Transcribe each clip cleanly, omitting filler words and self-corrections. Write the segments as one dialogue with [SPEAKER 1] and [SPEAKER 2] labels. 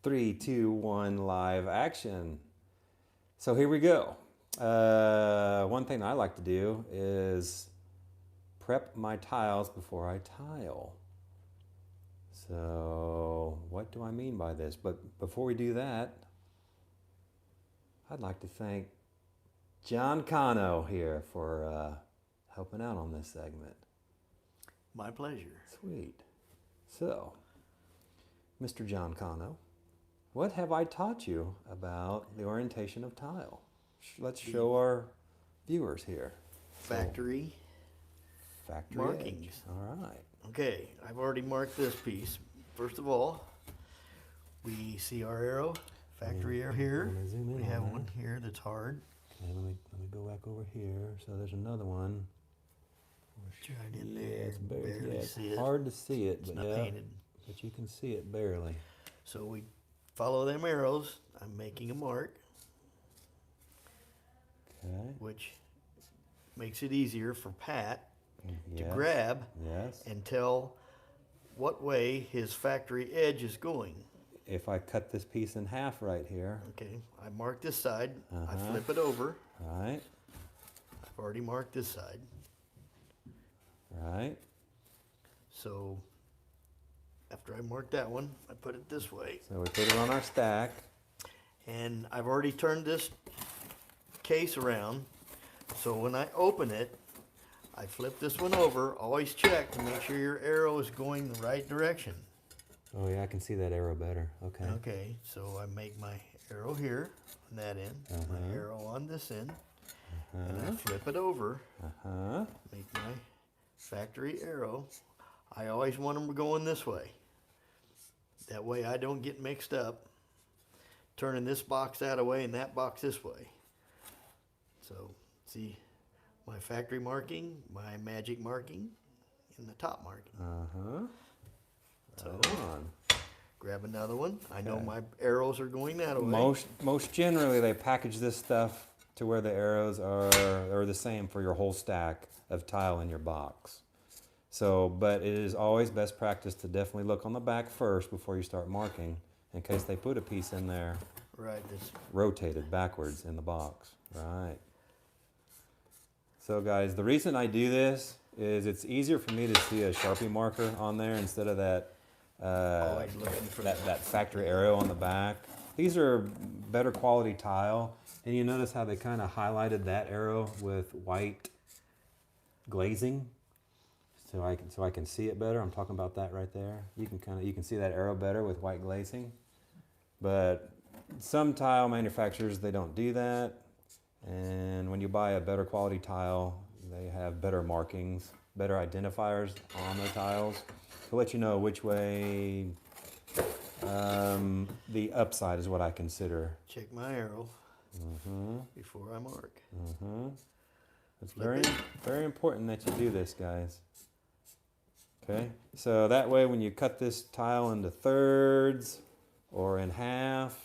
[SPEAKER 1] 3, 2, 1, live action. So here we go. One thing I like to do is prep my tiles before I tile. So what do I mean by this? But before we do that, I'd like to thank John Cano here for helping out on this segment.
[SPEAKER 2] My pleasure.
[SPEAKER 1] Sweet. So, Mr. John Cano, what have I taught you about the orientation of tile? Let's show our viewers here.
[SPEAKER 2] Factory markings.
[SPEAKER 1] Edge. All right.
[SPEAKER 2] Okay, I've already marked this piece. First of all, we see our arrow, factory arrow here. We have one here that's hard.
[SPEAKER 1] Okay, let me go back over here. So there's another one.
[SPEAKER 2] It's right in there.
[SPEAKER 1] It's
[SPEAKER 2] barely see it.
[SPEAKER 1] Hard to see it, but
[SPEAKER 2] It's not painted.
[SPEAKER 1] But you can see it barely.
[SPEAKER 2] So we follow them arrows. I'm making a mark,
[SPEAKER 1] Okay.
[SPEAKER 2] which makes it easier for Pat to
[SPEAKER 1] Yes.
[SPEAKER 2] grab
[SPEAKER 1] Yes.
[SPEAKER 2] and tell what way his factory edge is going.
[SPEAKER 1] If I cut this piece in half right here,
[SPEAKER 2] Okay, I mark this side. I
[SPEAKER 1] Uh-huh.
[SPEAKER 2] flip it over.
[SPEAKER 1] right,
[SPEAKER 2] I've already marked this side.
[SPEAKER 1] right.
[SPEAKER 2] So after I mark that one, I put it this way.
[SPEAKER 1] So we put it on our stack.
[SPEAKER 2] And I've already turned this case around. So when I open it, I flip this one over. Always check to make sure your arrow is going the right direction.
[SPEAKER 1] Oh yeah, I can see that arrow better. Okay.
[SPEAKER 2] Okay, so I make my arrow here on that end, my
[SPEAKER 1] Uh-huh.
[SPEAKER 2] arrow on this end, and I flip it over,
[SPEAKER 1] Uh-huh.
[SPEAKER 2] make my factory arrow. I always want them going this way. That way I don't get mixed up, turning this box that way and that box this way. So, see my factory marking, my magic marking, and the top marking.
[SPEAKER 1] Uh-huh.
[SPEAKER 2] So,
[SPEAKER 1] Right on.
[SPEAKER 2] grab another one. I know
[SPEAKER 1] Okay.
[SPEAKER 2] my arrows are going that way.
[SPEAKER 1] Most generally they package this stuff to where the arrows are the same for your whole stack of tile in your box. So, but it is always best practice to definitely look on the back first before you start marking, in case they put a piece in there
[SPEAKER 2] Right, this
[SPEAKER 1] rotated backwards in the box. Right. So guys, the reason I do this is it's easier for me to see a Sharpie marker on there instead of that
[SPEAKER 2] always looking for
[SPEAKER 1] that factory arrow on the back. These are better quality tile, and you notice how they kind of highlighted that arrow with white glazing, so I can see it better. I'm talking about that right there. You can see that arrow better with white glazing, but some tile manufacturers, they don't do that, and when you buy a better quality tile, they have better markings, better identifiers on their tiles to let you know which way. The upside is what I consider.
[SPEAKER 2] check my arrow
[SPEAKER 1] Mm-hmm.
[SPEAKER 2] before I mark.
[SPEAKER 1] Mm-hmm. It's
[SPEAKER 2] Flip
[SPEAKER 1] very,
[SPEAKER 2] it.
[SPEAKER 1] very important that you do this, guys. Okay, so that way when you cut this tile into thirds or in half,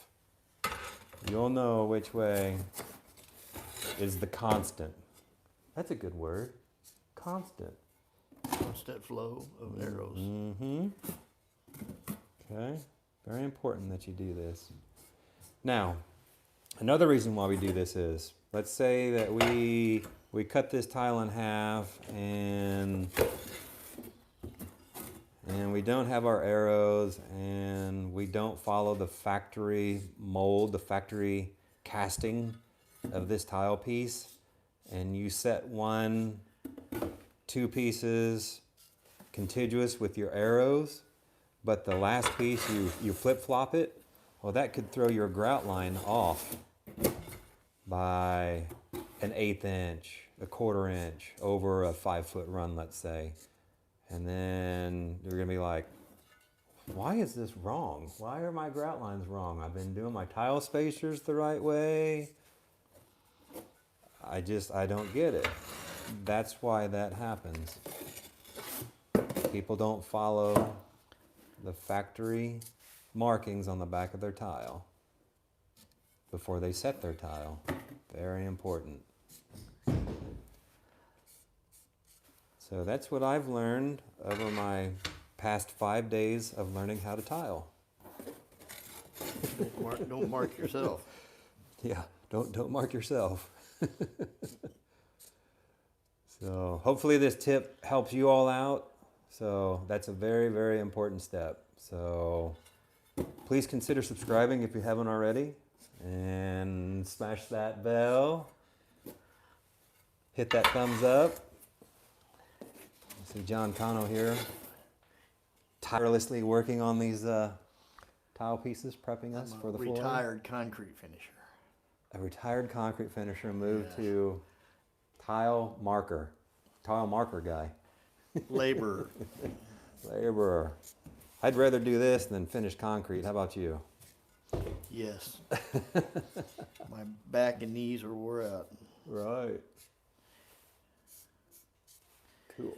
[SPEAKER 1] you'll know which way is the constant. That's a good word. Constant.
[SPEAKER 2] Constant flow of arrows.
[SPEAKER 1] Mm-hmm. Okay, very important that you do this. Now, another reason why we do this is, let's say that we cut this tile in half and we don't have our arrows and we don't follow the factory mold, the factory casting of this tile piece, and you set 1, 2 pieces contiguous with your arrows, but the last piece you flip-flop it, well, that could throw your grout line off by an 1/8 inch, a 1/4 inch over a 5-foot run, let's say. And then you're gonna be like, why is this wrong? Why are my grout lines wrong? I've been doing my tile spacers the right way. I don't get it. That's why that happens. People don't follow the factory markings on the back of their tile before they set their tile. Very important. So that's what I've learned over my past 5 days of learning how to tile.
[SPEAKER 2] Don't mark yourself.
[SPEAKER 1] Yeah, don't mark yourself. So hopefully this tip helps you all out. So that's a very, very important step. So please consider subscribing if you haven't already, and smash that bell. Hit that thumbs up. See John Cano here, tirelessly working on these tile pieces, prepping us for the floor.
[SPEAKER 2] Retired concrete finisher.
[SPEAKER 1] A retired concrete finisher moved
[SPEAKER 2] Yes.
[SPEAKER 1] to tile marker guy.
[SPEAKER 2] Laborer.
[SPEAKER 1] Laborer. I'd rather do this than finish concrete. How about you?
[SPEAKER 2] Yes. My back and knees are wore out.
[SPEAKER 1] Right. Cool.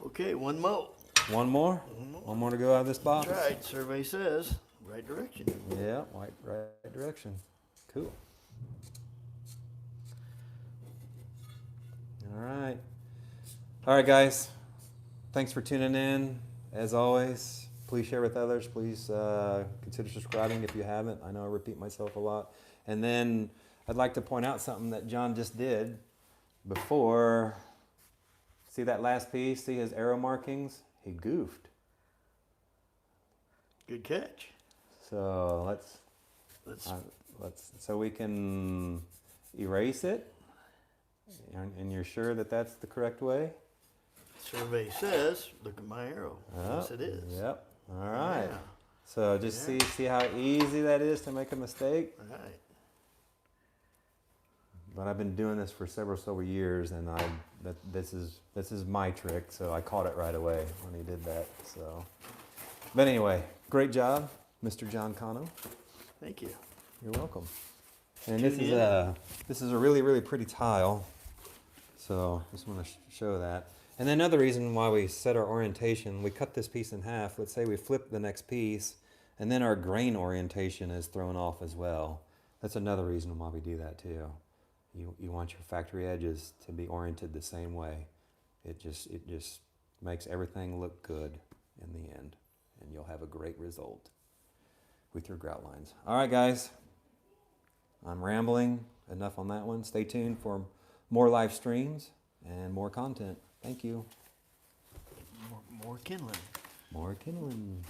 [SPEAKER 2] Okay, one more.
[SPEAKER 1] One more? One more to go out of this box?
[SPEAKER 2] That's right. Survey says right direction.
[SPEAKER 1] Yeah, right direction. Cool. All right. All right, guys. Thanks for tuning in. As always, please share with others. Please consider subscribing if you haven't. I know I repeat myself a lot. And then I'd like to point out something that John just did before. See that last piece? See his arrow markings? He goofed.
[SPEAKER 2] Good catch.
[SPEAKER 1] So let's so we can erase it. And you're sure that that's the correct way?
[SPEAKER 2] Survey says, look at my arrow. Yes, it is.
[SPEAKER 1] Yep. All right.
[SPEAKER 2] Yeah.
[SPEAKER 1] So just see how easy that is to make a mistake.
[SPEAKER 2] Right.
[SPEAKER 1] But I've been doing this for several years, and this is my trick. So I caught it right away when he did that. So, but anyway, great job, Mr. John Cano.
[SPEAKER 2] Thank you.
[SPEAKER 1] You're welcome. And
[SPEAKER 2] Tune in.
[SPEAKER 1] this is a really pretty tile. So just want to show that. And then another reason why we set our orientation, we cut this piece in half. Let's say we flip the next piece, and then our grain orientation is thrown off as well. That's another reason why we do that too. You want your factory edges to be oriented the same way. It just makes everything look good in the end, and you'll have a great result with your grout lines. All right, guys. I'm rambling. Enough on that one. Stay tuned for more live streams and more content. Thank you.
[SPEAKER 2] More kindling.
[SPEAKER 1] More kindling.